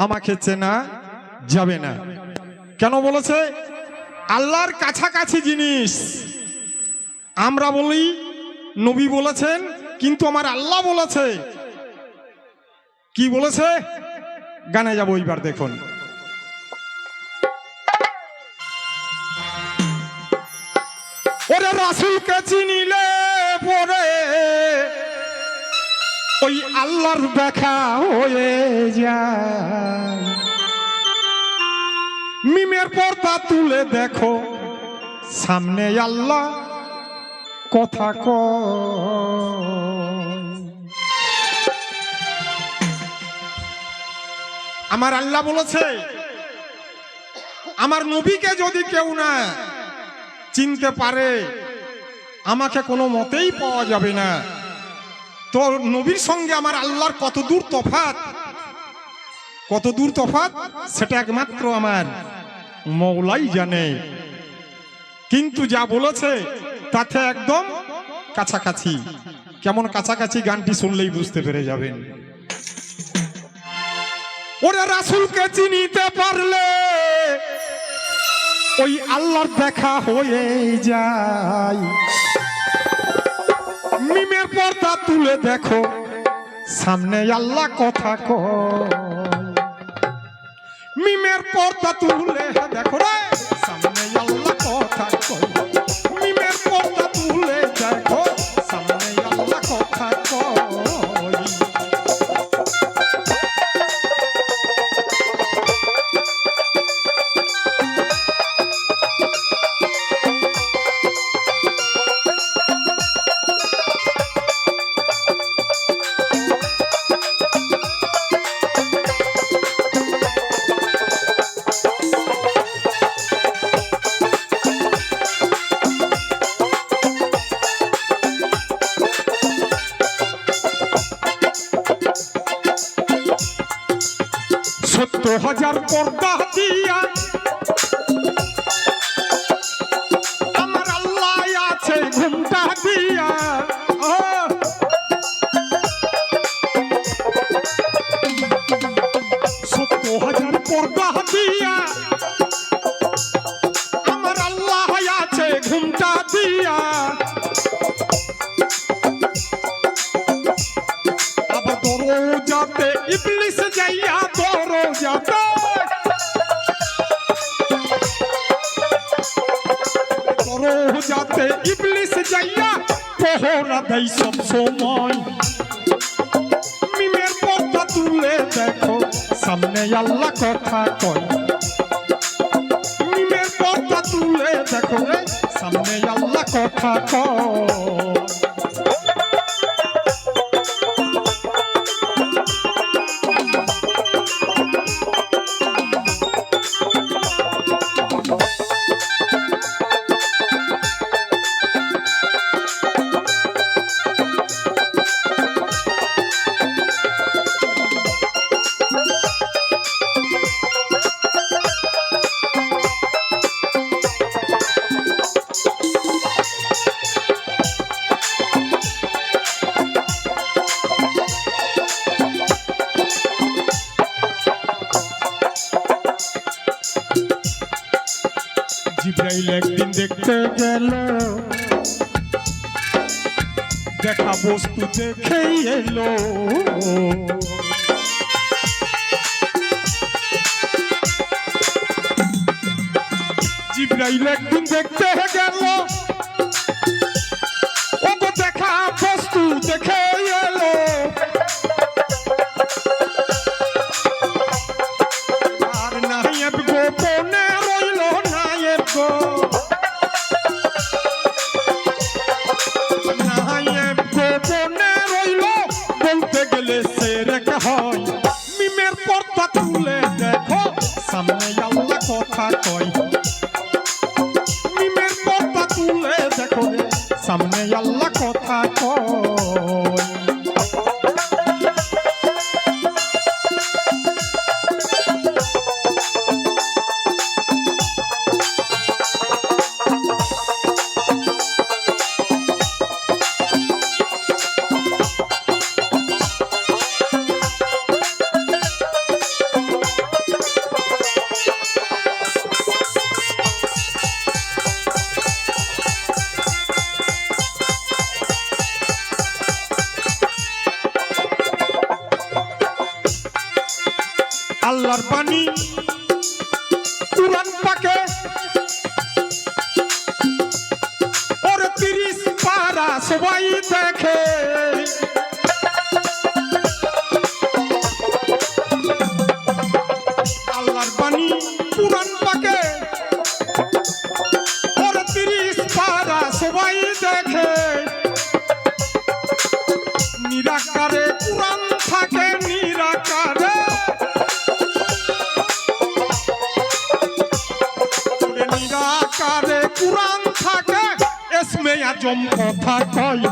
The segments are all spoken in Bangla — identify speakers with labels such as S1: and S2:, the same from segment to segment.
S1: আমাকে চেনা যাবে না। কেন বলেছে? আল্লাহর কাছাকাছি জিনিস আমরা বলি, নবী বলেছেন, কিন্তু আমার আল্লাহ বলেছে। কি বলেছে? গানে যাবো এইবার, দেখুন। ওরে রাসূলকে চিনিলে পরে ওই আল্লাহর দেখা হয়ে যায়। মিমের পর্দা তুলে দেখো, সামনে আল্লাহ কথা কয়। আমার আল্লাহ বলেছে, আমার নবীকে যদি কেউ না চিনতে পারে আমাকে কোনো মতেই পাওয়া যাবে না। তো নবীর সঙ্গে আমার আল্লাহর কত দূর তফাৎ, কত দূর তফাৎ সেটা একমাত্র আমার মওলাই জানে। কিন্তু যা বলেছে তাতে একদম কাছাকাছি। কেমন কাছাকাছি গানটি শুনলেই বুঝতে পেরে যাবেন। ওরে রাসূলকে চিনিতে পারলে ওই আল্লাহর দেখা হয়ে যায়। মিমের পর্দা তুলে দেখো, সামনে আল্লাহ কথা কয়। মিমের পর্দা তুলে দেখো রে, সামনে আল্লাহ কথা কয়। মিমের পর্দা তুলে দেখো, সামনে আল্লাহ কথা কয়। সত্তর হাজার পর্দা দিয়া আমার আল্লাহ আছে ঘুমটা দিয়া। সত্তর হাজার পর্দা দিয়া আমার আল্লাহ আছে ঘুমটা দিয়া। আবার দরজাতে ইবলিস যাইয়া, দরজাতে ইবলিস যাইয়া পহরা দেয় সব সময়। মিমের পর্দা তুলে দেখো, সামনে আল্লাহ কথা কয়। মিমের পর্দা তুলে দেখো, সামনে আল্লাহ কথা কয়। জিবরাইল একদিন দেখতে গেল, দেখা বস্তু দেখেই এলো। জিবরাইল একদিন দেখতে গেল, ও দেখা বস্তু দেখে এলো। আর নায়েব গোপনে রইল, নায়েব গো নায়েব গোপনে রইল, বলতে গেলে সে রেখা হয়। মিমের পর্দা তুলে দেখো, সামনে আল্লাহ কথা কয়। মিমের পর্দা তুলে দেখো, সামনে আল্লাহ কথা কয়। আল্লাহর বাণী কুরআন পাকে ওরে 30 পারা সবাই দেখে আল্লাহর বাণী কুরআন পাকে ওরে 30 পারা সবাই দেখে নিরাকারে কুরআন থাকে নিরাকারে নিরাকারে কুরআন থাকে এসমে আজম কথা কয়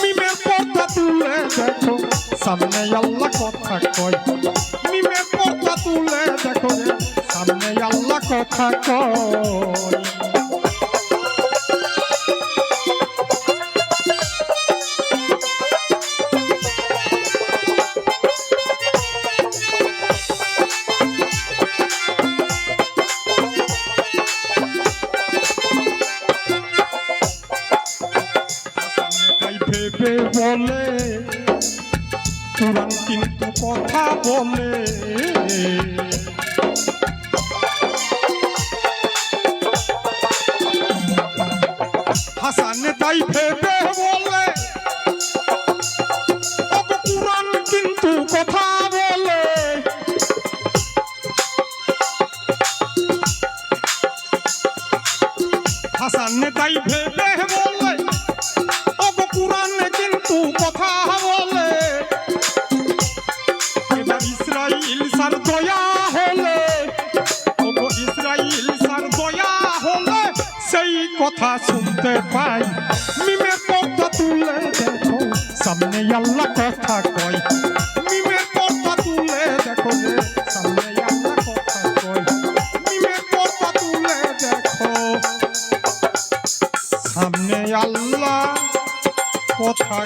S1: মিমের পর্দা তুলে দেখো সামনে আল্লাহ কথা কয় মিমের পর্দা তুলে দেখো সামনে আল্লাহ কথা কয় ভেবে বলে কুরআন কিন্তু কথা বলে হাসান তাই ভেবে বলে কুরআন কিন্তু কথা বলে হাসান তাই ভেবে বলে কুরআন কিন্তু কথা বলে এবার ইসরাইল সার দয়া হলে ওগো ইসরাইল সার দয়া হলে সেই কথা শুনতে পাই মিমের পর্দা তুলে দেখো সামনে আল্লাহ কথা কয় মিমের পর্দা তুলে দেখো যে সামনে আল্লাহ কথা কয় মিমের পর্দা তুলে দেখো সামনে আল্লাহ কথা